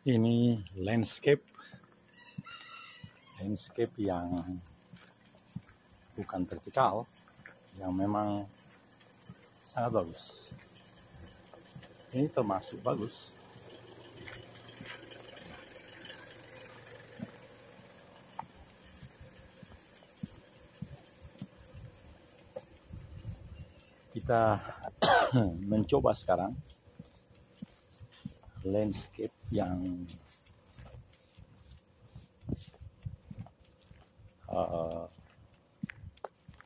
Ini landscape yang bukan vertikal, yang memang sangat bagus. Ini termasuk bagus. Kita mencoba sekarang landscape yang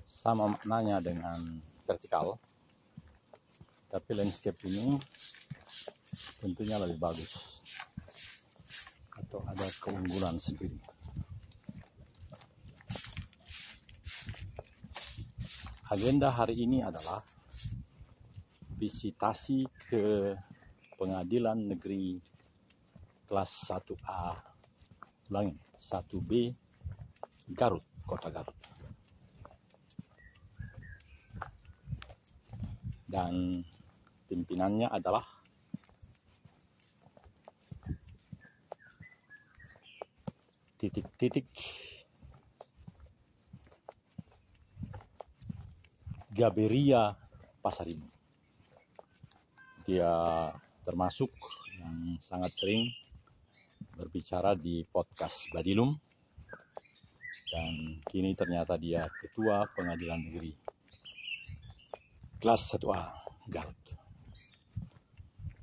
sama maknanya dengan vertikal, tapi landscape ini tentunya lebih bagus atau ada keunggulan sendiri. Agenda hari ini adalah visitasi ke Pengadilan Negeri kelas 1A, 1B Garut, Kota Garut. Dan pimpinannya adalah titik-titik Gaberia Pasaribu. Dia termasuk yang sangat sering berbicara di podcast Badilum, dan kini ternyata dia Ketua Pengadilan Negeri kelas 1A Garut.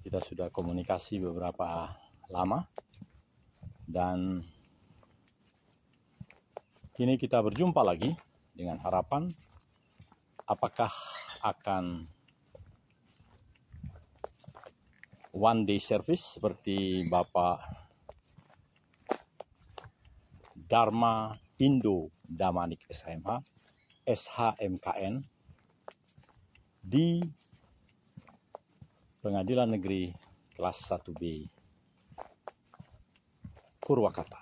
Kita sudah komunikasi beberapa lama, dan kini kita berjumpa lagi dengan harapan apakah akan one day service seperti Bapak Dharma Indo Damanik SHMKN di Pengadilan Negeri kelas 1B Purwakarta.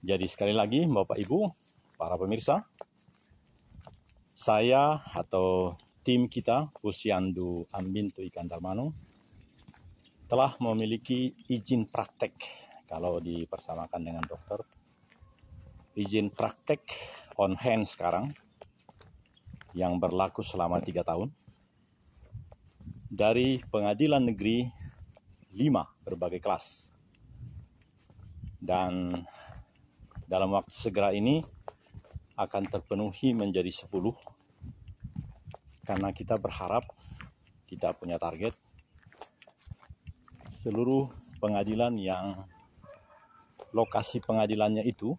Jadi sekali lagi Bapak Ibu, para pemirsa, saya atau tim kita Pusyandu Ambintu Ikan Darmano telah memiliki izin praktek, kalau dipersamakan dengan dokter, izin praktek on hand sekarang yang berlaku selama 3 tahun dari Pengadilan Negeri 5 berbagai kelas. Dan dalam waktu segera ini akan terpenuhi menjadi 10, karena kita berharap, kita punya target seluruh pengadilan yang lokasi pengadilannya itu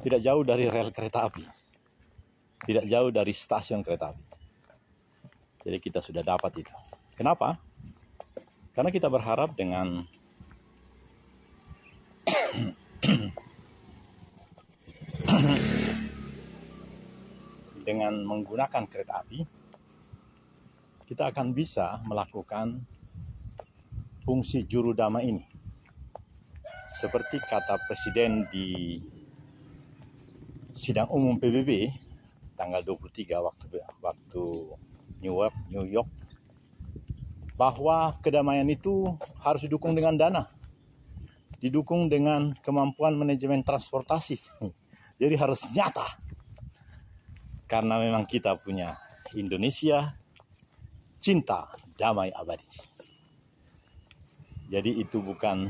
tidak jauh dari rel kereta api, tidak jauh dari stasiun kereta api. Jadi kita sudah dapat itu. Kenapa? Karena kita berharap dengan dengan menggunakan kereta api, kita akan bisa melakukan fungsi juru damai ini. Seperti kata Presiden di sidang umum PBB tanggal 23 waktu New York, bahwa kedamaian itu harus didukung dengan dana, didukung dengan kemampuan manajemen transportasi. Jadi harus nyata. Karena memang kita punya Indonesia cinta damai abadi. Jadi itu bukan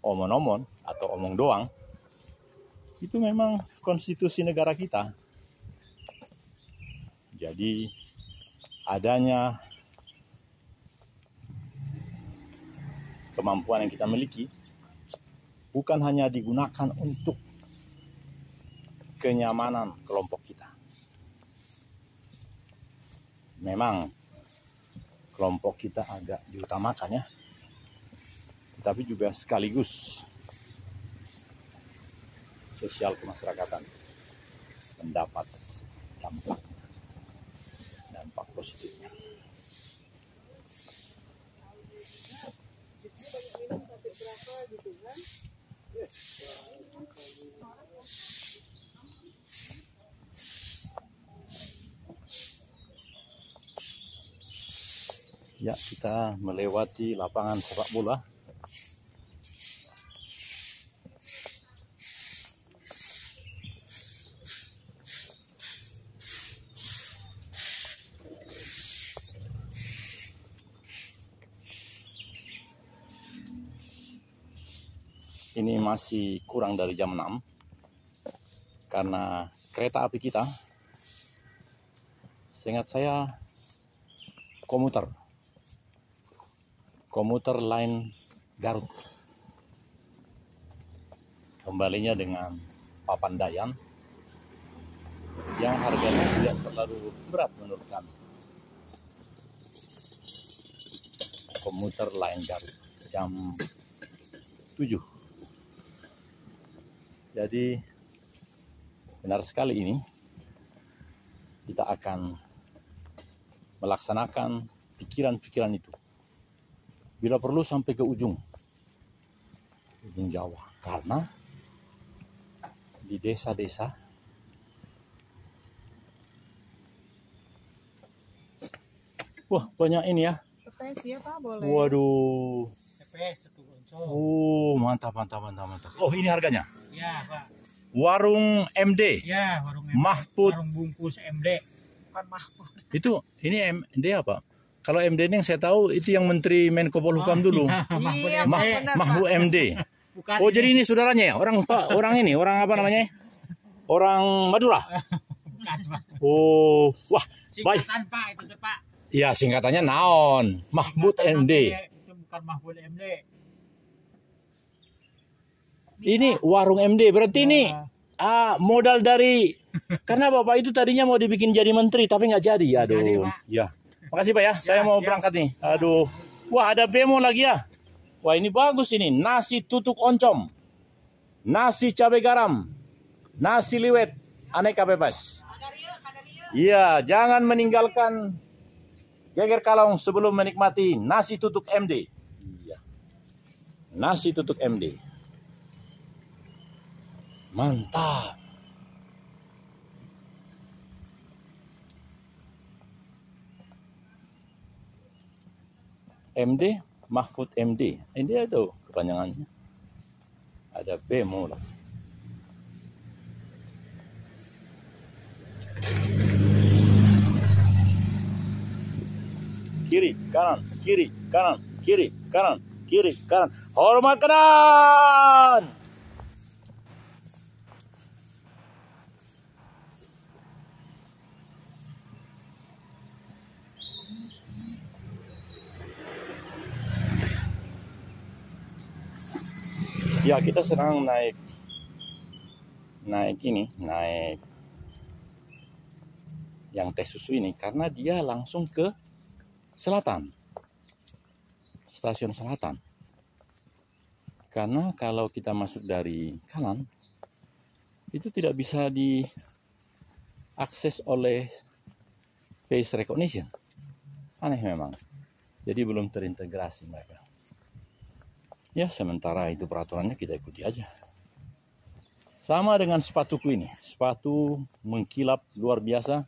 omon-omon atau omong doang. Itu memang konstitusi negara kita. Jadi adanya kemampuan yang kita miliki bukan hanya digunakan untuk kenyamanan kelompok kita. Memang kelompok kita agak diutamakan ya, tetapi juga sekaligus sosial kemasyarakatan mendapat dampak positifnya. Ya, kita melewati lapangan sepak bola. Ini masih kurang dari jam 6 karena kereta api kita, seingat saya, komuter line Garut, kembalinya dengan Papandayan yang harganya tidak terlalu berat menurut kami. Komuter line Garut jam 7. Jadi benar sekali ini kita akan melaksanakan pikiran-pikiran itu. Bila perlu sampai ke ujung Jawa. Karena di desa-desa wah banyak ini ya. TPS ya Pak, boleh. Waduh. TPS Tetu Onco. Oh, mantap. Oh, ini harganya. Ya, Pak. Warung MD. Ya, warung MD. Mahfud. Warung bungkus MD. Bukan Mahfud. Itu ini MD apa? Kalau MD ini yang saya tahu itu yang Menteri Menko Polhukam dulu. Ya, Mahfud Iya, MD. benar, Mahfud MD. Bukan Oh, ini. jadi ini saudaranya ya? Orang apa namanya? Orang Madura. Bukan, Pak. Oh, wah, baik. Singkatan Pak itu tuh, Pak. Ya, singkatannya naon? Mahfud Singkatan MD. Itu bukan Mahfud MD. Ini warung MD. Berarti ini modal dari karena Bapak itu tadinya mau dibikin jadi menteri tapi nggak jadi. Aduh. Jadi, Pak. Ya. Makasih Pak ya. Saya mau berangkat nih. Aduh. Wah, ada bemo lagi ya. Wah, ini bagus ini. Nasi tutuk oncom. Nasi cabai garam. Nasi liwet aneka bebas. Iya, jangan meninggalkan Geger Kalong sebelum menikmati nasi tutuk MD. Iya. Nasi tutuk MD. Mantap. MD, Mahfud MD. Ini itu kepanjangannya. Ada bemo lah. Kiri, kanan, kiri, kanan, kiri, kanan, kiri, kanan. Hormat kanan. Ya, kita sedang naik yang teh susu ini karena dia langsung ke selatan, stasiun selatan. Karena kalau kita masuk dari kanan itu tidak bisa diakses oleh face recognition. Aneh memang. Jadi belum terintegrasi mereka. Ya, sementara itu peraturannya kita ikuti aja. Sama dengan sepatuku ini. Sepatu mengkilap luar biasa.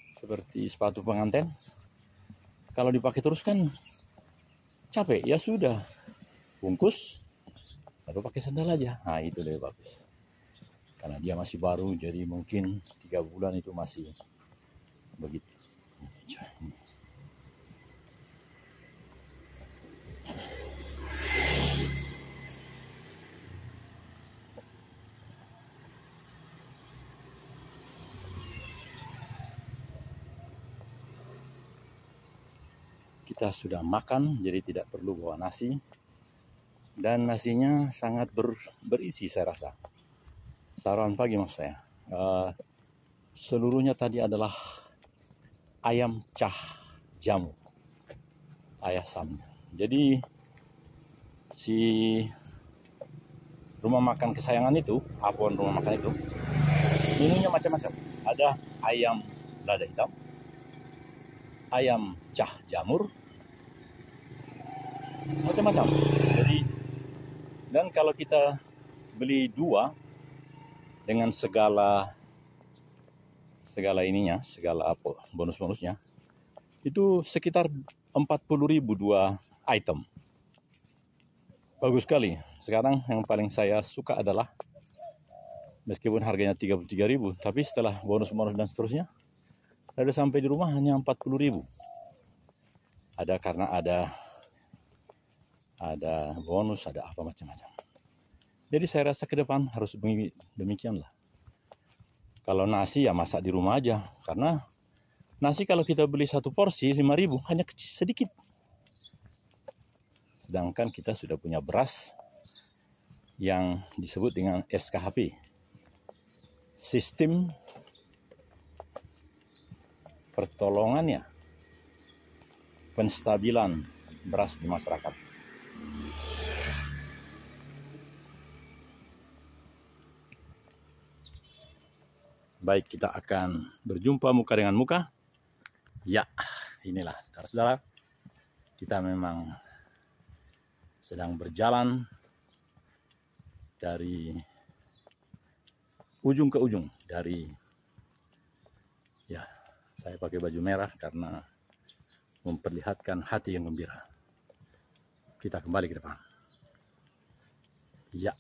Seperti sepatu pengantin. Kalau dipakai terus kan capek. Ya sudah. Bungkus. Lalu pakai sandal aja. Nah, itu lebih bagus. Karena dia masih baru. Jadi mungkin 3 bulan itu masih begitu. Kita sudah makan, jadi tidak perlu bawa nasi. Dan nasinya sangat berisi saya rasa. Sarapan pagi maksud saya. Seluruhnya tadi adalah ayam cah jamu. Ayasam. Jadi si rumah makan kesayangan itu, Apon rumah makan itu, menunya macam-macam. Ada ayam lada hitam, ayam cah jamur, macam-macam. Jadi, dan kalau kita beli 2 dengan segala ininya, segala bonus-bonusnya, itu sekitar 40.000 2 item. Bagus sekali. Sekarang yang paling saya suka adalah meskipun harganya 33.000, tapi setelah bonus-bonus dan seterusnya, saya sudah sampai di rumah hanya 40.000. Ada karena ada bonus, ada apa macam-macam. Jadi saya rasa ke depan harus demikianlah. Kalau nasi ya masak di rumah aja, karena nasi kalau kita beli satu porsi 5.000 hanya kecil sedikit. Sedangkan kita sudah punya beras yang disebut dengan SKHP, Sistem Pertolongannya Penstabilan Beras di Masyarakat. Baik, kita akan berjumpa muka dengan muka. Ya, inilah saudara-saudara, kita memang sedang berjalan dari ujung ke ujung. Saya pakai baju merah karena memperlihatkan hati yang gembira. Kita kembali ke depan. Ya,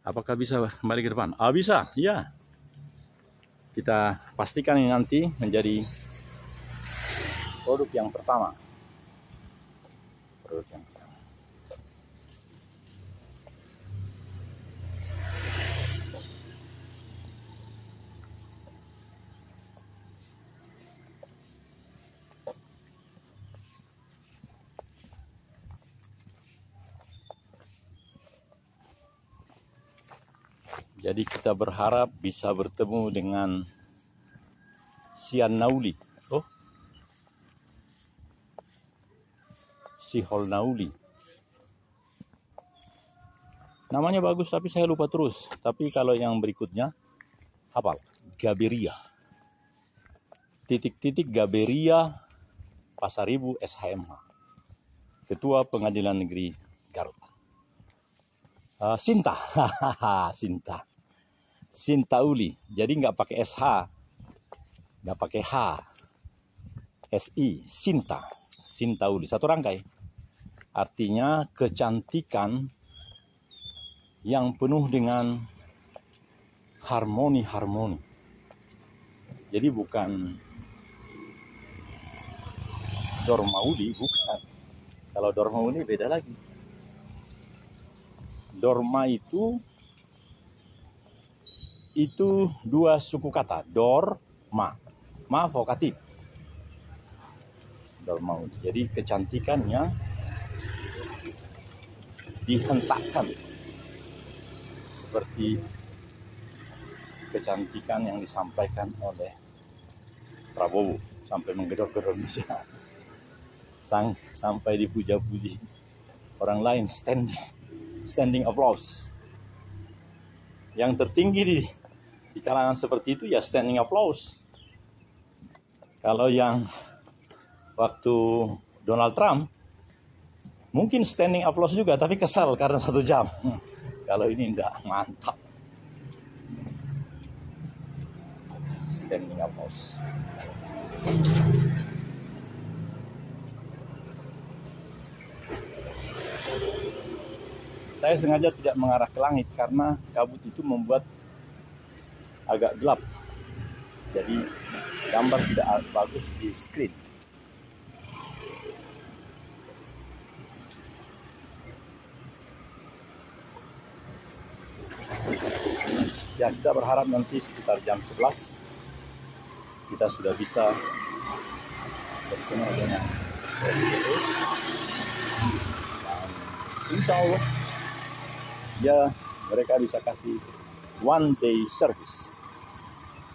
apakah bisa kembali ke depan? Bisa, ya. Kita pastikan ini nanti menjadi produk yang pertama. Jadi kita berharap bisa bertemu dengan Sianauli. Siholnauli. Namanya bagus tapi saya lupa terus. Tapi kalau yang berikutnya hafal. Gaberia. Titik-titik Gaberia Pasaribu SHMH. Ketua Pengadilan Negeri Garut. Sinta. Sintauli. Jadi nggak pakai SH. Nggak pakai H. SI. Sintauli. Satu rangkai. Artinya kecantikan yang penuh dengan harmoni. Jadi bukan Dormauli, bukan. Kalau Dormauli beda lagi. Dorma itu dua suku kata. Dorma. Ma vokatif. Dormauli. Jadi kecantikannya dihentakkan seperti kecantikan yang disampaikan oleh Prabowo sampai menggedor-gedor Indonesia, sampai dipuja-puji orang lain, standing applause. Yang tertinggi di kalangan seperti itu ya standing applause. Kalau yang waktu Donald Trump mungkin standing applause juga, tapi kesal karena 1 jam. Kalau ini enggak, mantap. Standing applause. Saya sengaja tidak mengarah ke langit karena kabut itu membuat agak gelap. Jadi gambar tidak bagus di screen. Ya, kita berharap nanti sekitar jam 11 kita sudah bisa bertemu dengan SPO. Insya Allah ya mereka bisa kasih one day service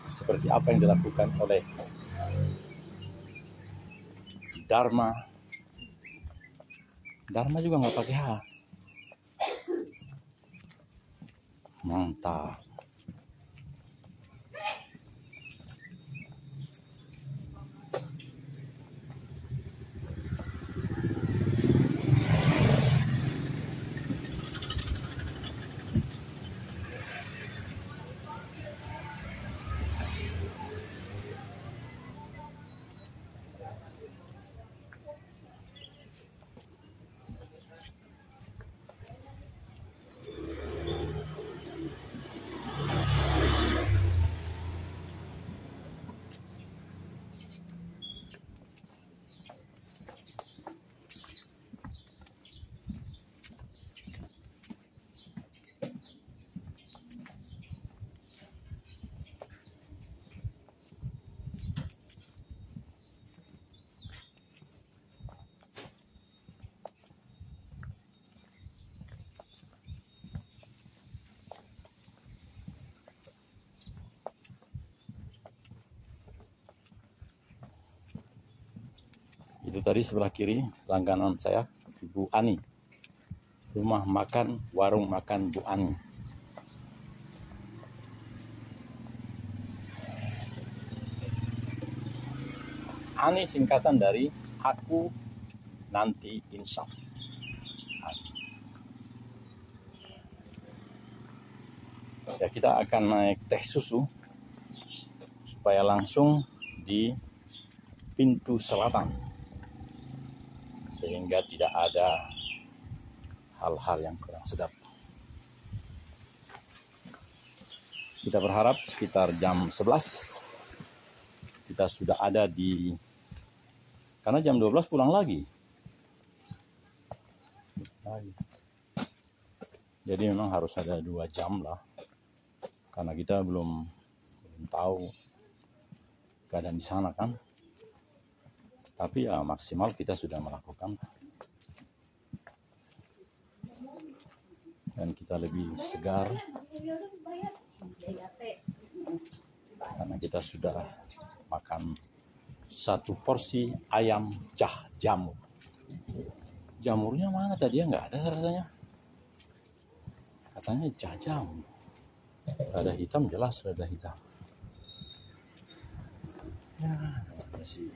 seperti apa yang dilakukan oleh Dharma juga nggak pakai H. Mantap. Itu tadi sebelah kiri langganan saya, Bu Ani. Rumah makan, warung makan Bu Ani. Ani singkatan dari aku nanti insaf. Ya, kita akan naik teh susu supaya langsung di pintu selatan, sehingga tidak ada hal-hal yang kurang sedap. Kita berharap sekitar jam 11 kita sudah ada di, karena jam 12 pulang lagi. Jadi memang harus ada 2 jam lah, karena kita belum tahu keadaan di sana kan. Tapi ya maksimal kita sudah melakukan. Dan kita lebih segar karena kita sudah makan 1 porsi ayam cah jamur. Jamurnya mana tadi ya, nggak ada rasanya. Katanya cah jamur. Ada hitam, jelas ada hitam. Ya, masih.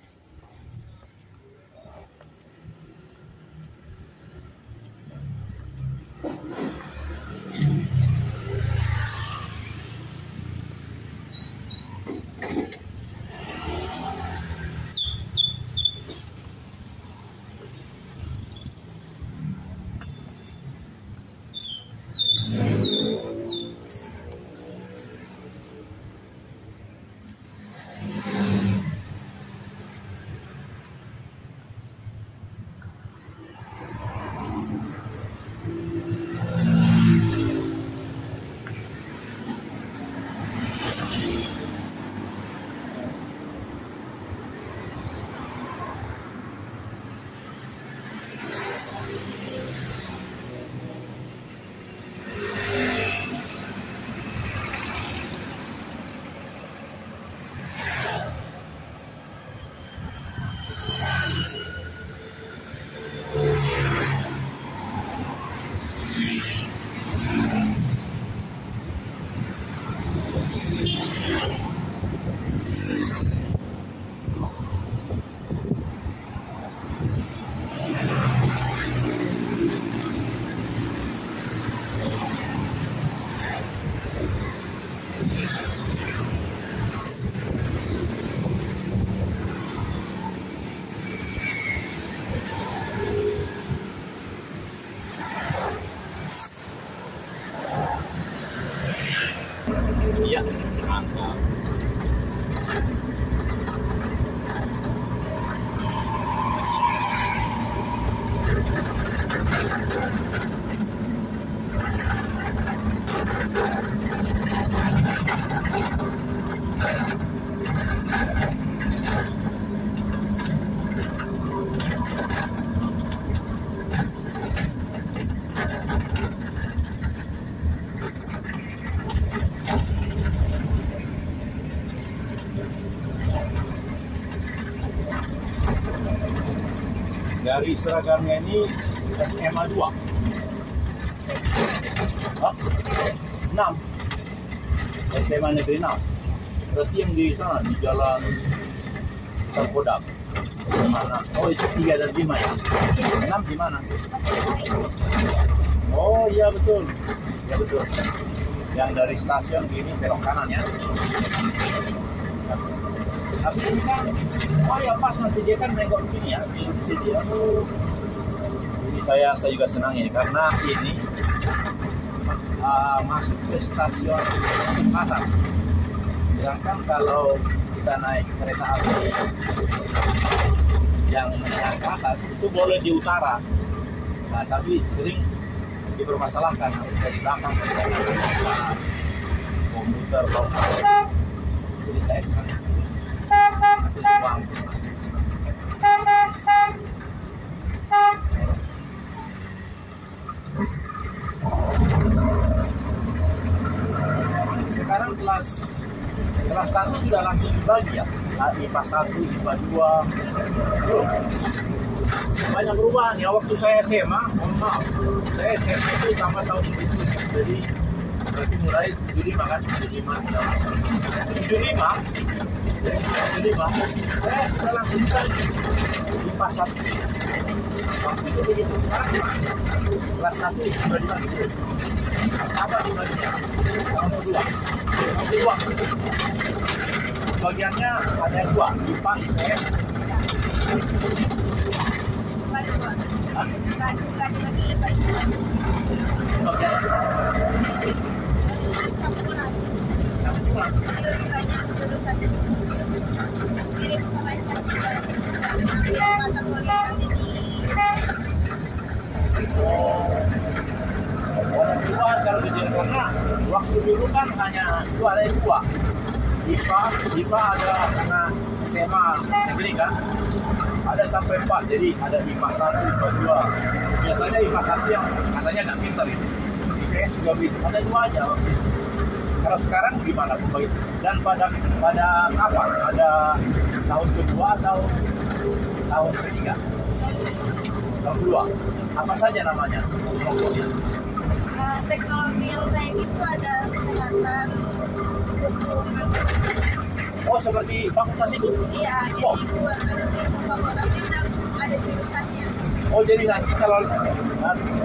Iya, mantap. Dari seragamnya ini SMA 2. Hah? 6. SMA Negeri 6. Berarti yang di sana, di jalan Terkodam. Mana? Oh, itu 3 dan 5 ya? 6 di mana? Oh iya betul. Ya betul. Yang dari stasiun gini belok kanan ya. Tapi ini kan, oh ya pas nanti dia kan nengok begini ya, di sini ya. Ini saya juga senang ini karena ini masuk ke stasiun Pasar. Sedangkan kalau kita naik kereta api yang menengah ke atas itu boleh di utara. Nah, tapi sering dipermasalahkan harus dari belakang komputer lokal. Jadi saya senang. Sekarang kelas 1 sudah langsung dibagi ya. IPA 1, IPA 2. Banyak perubahan ya waktu saya SMA. Maaf, saya SMA itu sama tahun 77. Jadi berarti mulai 75 kan? 75. Saya sudah langsung bisa IPA 1. Waktu itu begitu, sekarang kelas 1 sudah dibantu. Apa dibandingnya? Tahun kedua. Bagiannya ada dua, IPA, IPS. Kalau kejadian karena waktu dulu kan hanya ada dua. IPA ada karena SMA negeri kan, ada sampai 4, jadi ada IPA 1, IPA 2. Biasanya IPA 1 yang katanya nggak pintar itu, IPS juga pintar, ada 2 aja. Kalau sekarang gimana begitu? Dan pada apa? Ada tahun kedua atau tahun ketiga? Tahun kedua. Apa saja namanya? Teknologi yang kayak gitu ada kesehatan, hukum. Oh, seperti fakultas itu? Iya, jadi buat nanti fakultas itu ada jurusannya. Oh, jadi nanti kalau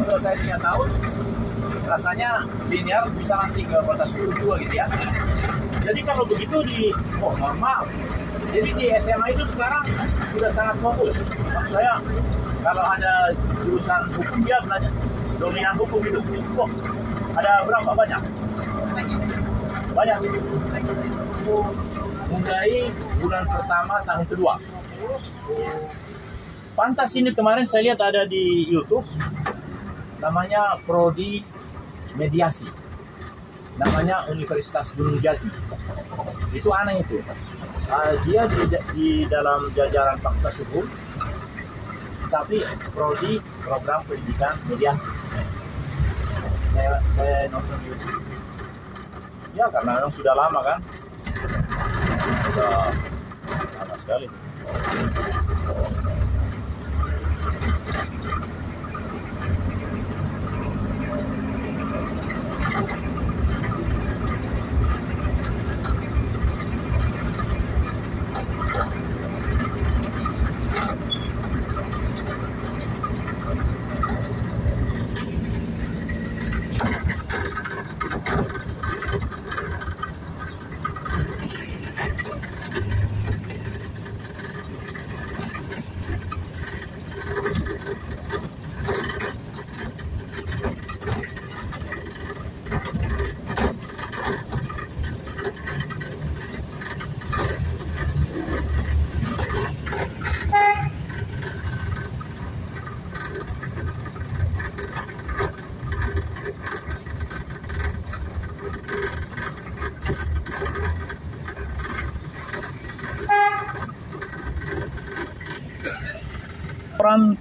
selesai 3 tahun, rasanya linear bisa nanti ke fakultas 2 gitu ya? Jadi kalau begitu normal. Jadi di SMA itu sekarang sudah sangat fokus. Maksud saya, kalau ada jurusan hukum dia belajar dominan hukum itu. Oh, ada berapa banyak? Banyak. Mulai bulan pertama tahun kedua. Pantas ini kemarin saya lihat ada di YouTube, namanya Prodi Mediasi, namanya Universitas Gunung Jati. Itu aneh itu. Dia di dalam jajaran fakultas hukum, tapi Prodi program pendidikan mediasi. Saya nonton YouTube. Ya karena memang sudah lama kan. Sudah lama sekali.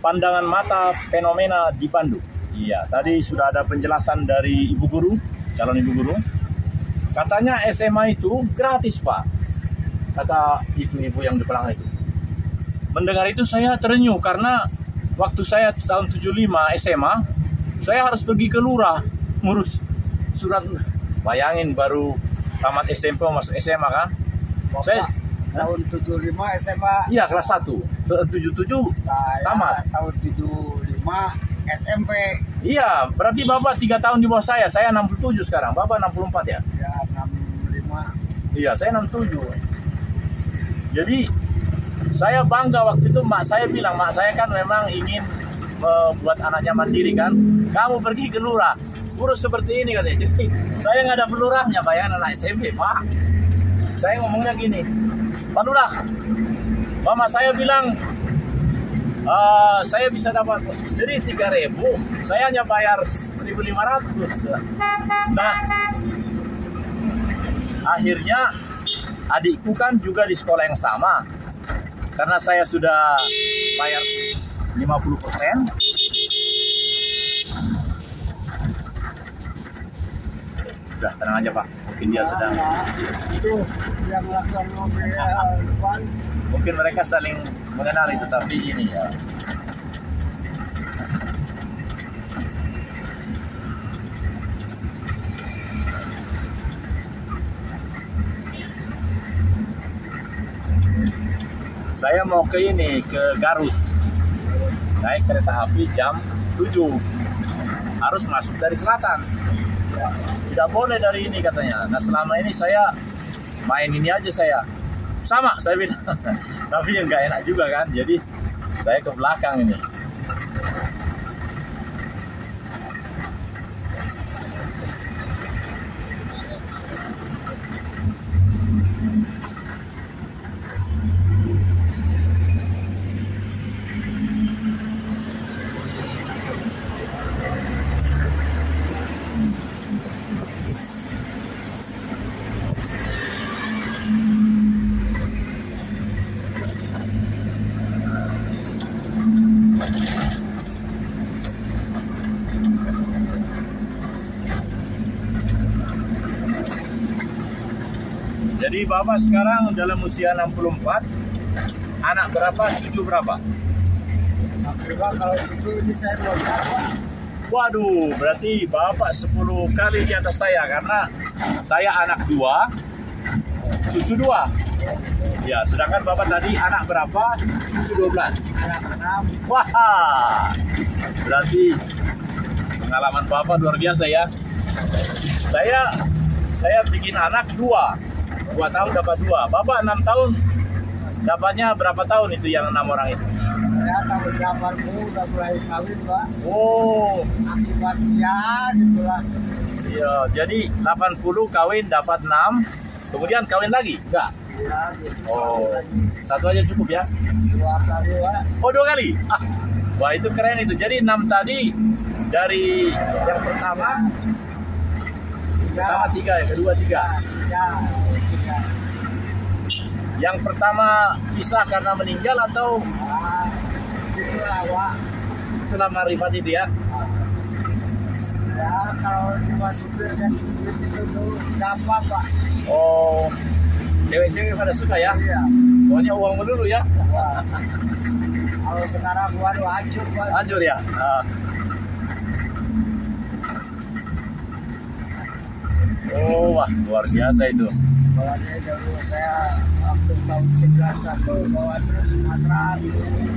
Pandangan mata fenomena di Bandung. Iya, tadi sudah ada penjelasan dari ibu guru, calon ibu guru. Katanya SMA itu gratis, Pak. Kata ibu-ibu yang di belakang itu. Mendengar itu saya terenyuh karena waktu saya tahun 75 SMA, saya harus pergi ke lurah ngurus surat. Bayangin baru tamat SMP masuk SMA kan. Saya tahun 75 SMA. Iya, kelas 1. 77 tamat. Tahun 75 SMP. Iya, berarti Bapak 3 tahun di bawah saya 67 sekarang. Bapak 64 ya? Ya, 65. Iya, saya 67. Jadi saya bangga waktu itu, mak saya bilang, mak saya kan memang ingin membuat anaknya mandiri kan. Kamu pergi ke lurah, urus seperti ini katanya. Jadi saya nggak ada pelurahnya, bayangin anak SMP, Pak. Saya ngomongnya gini, Pak Lurah, mama saya bilang, saya bisa dapat, jadi 3.000, saya hanya bayar 1.500. Nah, akhirnya adikku kan juga di sekolah yang sama, karena saya sudah bayar 50%. Sudah, tenang aja Pak. Mungkin dia sedang. Itu yang melakukan mobil depan. Mungkin mereka saling mengenal itu, tapi ini ya. Saya mau ke ini, ke Garut. Naik kereta api jam 7. Harus masuk dari selatan. Tidak boleh dari ini katanya. Nah selama ini saya main ini aja saya. Sama saya bilang. Tapi yang nggak enak juga kan. Jadi saya ke belakang ini. Jadi Bapak sekarang dalam usia 64, anak berapa, cucu berapa? Kalau cucu ini saya belum tahu. Waduh, berarti Bapak 10 kali di atas saya, karena saya anak 2, cucu 2. Ya, sedangkan Bapak tadi anak berapa, cucu 12. Anak 6. Wah, berarti pengalaman Bapak luar biasa ya. Saya bikin anak 2 tahun dapat 2. Bapak 6 tahun dapatnya berapa tahun itu yang 6 orang itu? Saya tahun 80 udah mulai kawin, Pak. Oh, Akibatnya gitulah. iya. Jadi 80 kawin dapat 6, kemudian kawin lagi? Enggak. Ya, gitu. Oh, satu aja cukup ya? 2 kali, Pak. Oh, 2 kali? Ah, wah itu keren itu. Jadi 6 tadi dari yang pertama 3 ya, kedua 3. Ya. Yang pertama pisah karena meninggal atau Itulah, Pak. itulah marifat itu ya? Ya, kalau dimasukin kan duit itu tuh gampang, Pak. Oh, cewek-cewek pada suka ya? Iya. Soalnya uang dulu ya? Wah. Kalau sekarang waduh hancur, Pak. Hancur ya? Oh, wah luar biasa itu. Bawanya dulu saya waktu tahun 91 bawa truk Sumatera.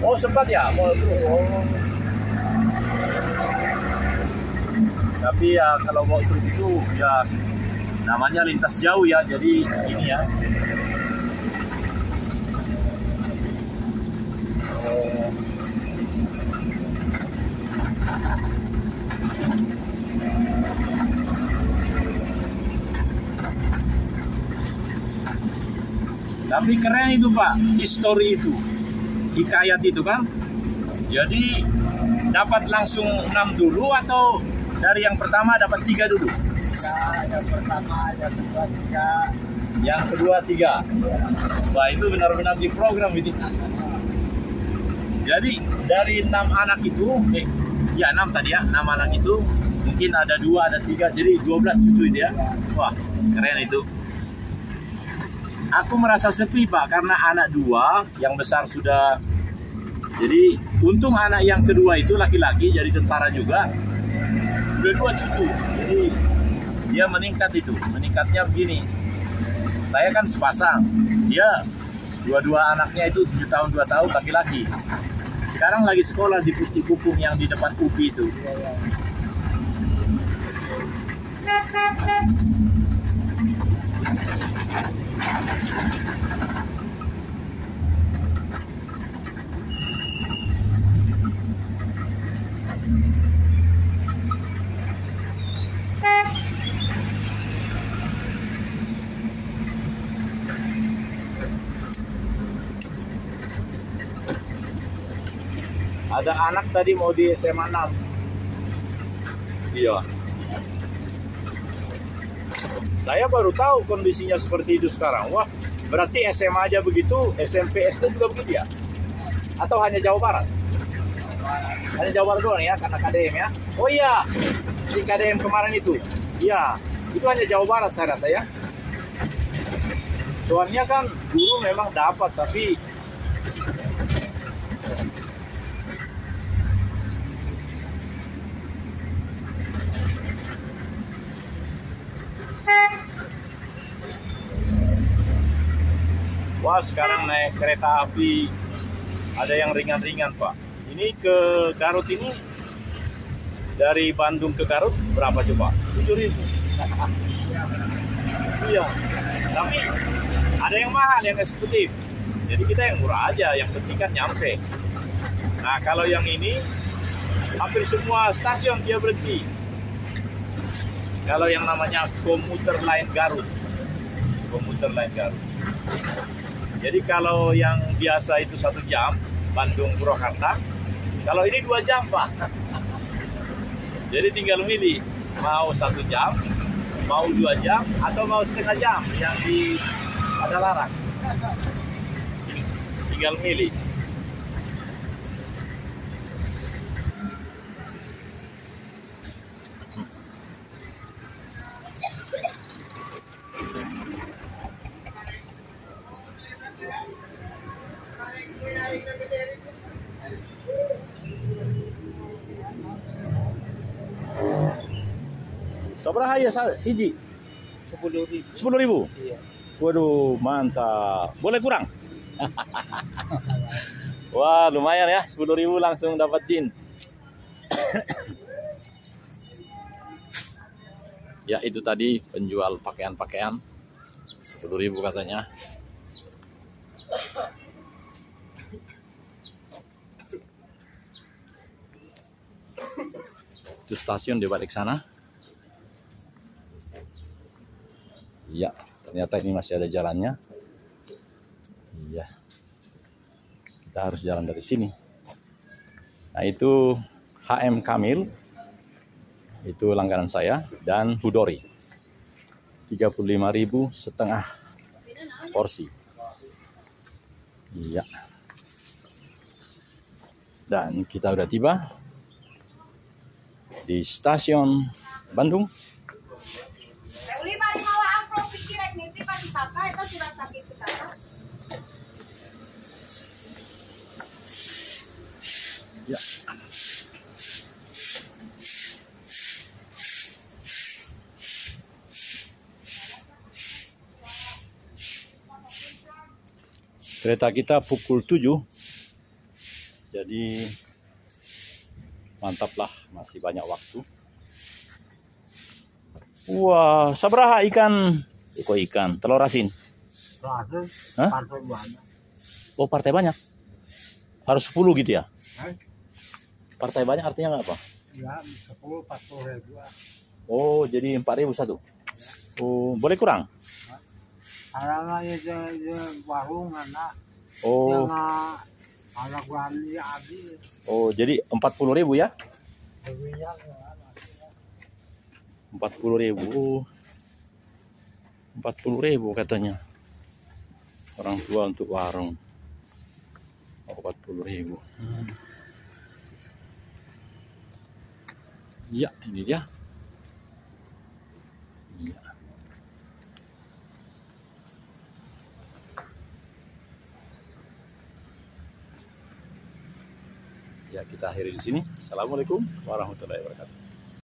Oh, sempat ya? Oh. Tapi ya kalau mau truk itu ya namanya lintas jauh ya, jadi ini ya. Oh. Tapi keren itu Pak, histori itu, hikayat itu kan. Jadi dapat langsung 6 dulu atau dari yang pertama dapat 3 dulu? Ya, yang pertama, yang kedua 3. Yang kedua 3. Wah itu benar-benar di program ini. Jadi dari 6 anak itu, ya 6 tadi ya, 6 anak itu mungkin ada 2, ada 3, jadi 12 cucu itu ya. Wah keren itu. Aku merasa sepi Pak, karena anak 2 yang besar sudah. Jadi untung anak yang kedua itu laki-laki, jadi tentara juga. Udah 2 cucu, jadi dia meningkat itu. Meningkatnya begini, saya kan sepasang, dia dua-dua anaknya itu 7 tahun 2 tahun laki-laki. Sekarang lagi sekolah di Pusti Pupung yang di depan UPI itu. Ada anak tadi mau di SMA 6. Iya. Saya baru tahu kondisinya seperti itu sekarang. Wah, berarti SMA aja begitu, SMP, SD juga begitu ya? Atau hanya Jawa Barat? Hanya Jawa Barat doang ya, karena KDM ya? Oh iya, si KDM kemarin itu. Iya, Itu hanya Jawa Barat saya rasa ya. Soalnya kan dulu memang dapat, tapi wah sekarang naik kereta api ada yang ringan-ringan Pak. Ini ke Garut ini dari Bandung ke Garut berapa coba? 7.000. Iya. Tapi ada yang mahal, yang eksekutif. Jadi kita yang murah aja, yang penting kan nyampe. Nah kalau yang ini hampir semua stasiun dia berhenti. Kalau yang namanya komuter line Garut, komuter line Garut. Jadi kalau yang biasa itu 1 jam, Bandung Purwakarta, kalau ini 2 jam Pak. Jadi tinggal milih, mau 1 jam, mau 2 jam, atau mau setengah jam yang di ada larang. Tinggal milih. Sabaraha ya hiji? 10.000. 10.000. Iya. Waduh, mantap. Boleh kurang? Wah, lumayan ya. 10.000 langsung dapat jin. Ya, itu tadi penjual pakaian-pakaian. 10.000 katanya. Itu stasiun di balik sana. Iya, ternyata ini masih ada jalannya. Iya. Kita harus jalan dari sini. Nah, itu HM Kamil. Itu langganan saya dan Hudori. 35.000 setengah porsi. Iya. Dan kita udah tiba di stasiun Bandung. Uli bari mawa amplop pikir rek ngintip pas ditaka eta surat sakit ditaka. Ya. Kereta kita pukul 7. Jadi mantap lah, masih banyak waktu. Wah, sabaraha ikan? Ikan, telur asin. Hah? Partai banyak. Oh, partai banyak. Harus 10 gitu ya? Hah? Partai banyak artinya apa? Ya, 10-40.000. Oh, jadi 4.000 satu. Oh, boleh kurang? Karena ya warung anak. Oh, Anak wali abi. oh jadi 40.000 ya? Lebihnya 40.000. 40.000 katanya. Orang tua untuk warung. Oh, 40.000. Iya, ini dia. Iya. Ya, kita akhiri di sini. Assalamualaikum warahmatullahi wabarakatuh.